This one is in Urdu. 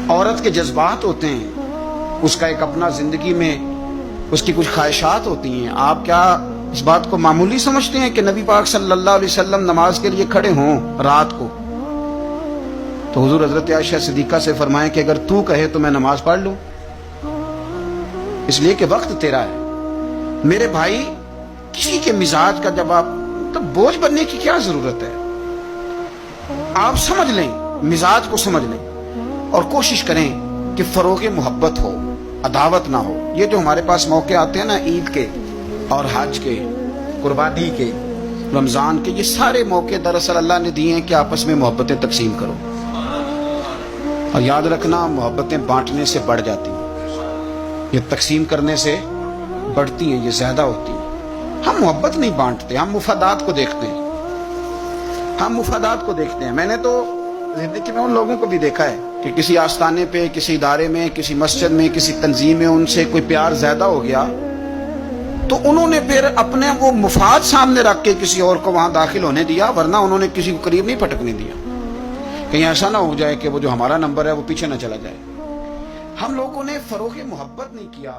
عورت کے جذبات ہوتے ہیں، اس کا ایک اپنا زندگی میں اس کی کچھ خواہشات ہوتی ہیں. آپ کیا اس بات کو معمولی سمجھتے ہیں کہ نبی پاک صلی اللہ علیہ وسلم نماز کے لیے کھڑے ہوں رات کو تو حضور حضرت عائشہ صدیقہ سے فرمائیں کہ اگر تو کہے تو میں نماز پڑھ لوں، اس لیے کہ وقت تیرا ہے. میرے بھائی، کسی کے مزاج کا جب آپ تو بوجھ بننے کی کیا ضرورت ہے؟ آپ سمجھ لیں، مزاج کو سمجھ لیں اور کوشش کریں کہ فروغ محبت ہو، عداوت نہ ہو. یہ جو ہمارے پاس موقع آتے ہیں نا، عید کے اور حج کے، قربانی کے، رمضان کے، یہ سارے موقع دراصل اللہ نے دیے ہیں کہ آپس میں محبتیں تقسیم کرو. اور یاد رکھنا، محبتیں بانٹنے سے بڑھ جاتی ہیں، یہ تقسیم کرنے سے بڑھتی ہیں، یہ زیادہ ہوتی ہیں. ہم محبت نہیں بانٹتے، ہم مفادات کو دیکھتے ہیں. میں نے تو زندگی میں ان لوگوں کو بھی دیکھا ہے کہ کسی آستانے پہ، کسی ادارے میں، کسی مسجد میں، کسی تنظیم میں ان سے کوئی پیار زیادہ ہو گیا تو انہوں نے پھر اپنے وہ مفاد سامنے رکھ کے کسی اور کو وہاں داخل ہونے دیا، ورنہ انہوں نے کسی کو قریب نہیں پھٹکنے دیا. کہیں ایسا نہ ہو جائے کہ وہ جو ہمارا نمبر ہے وہ پیچھے نہ چلا جائے. ہم لوگوں نے فروغ محبت نہیں کیا.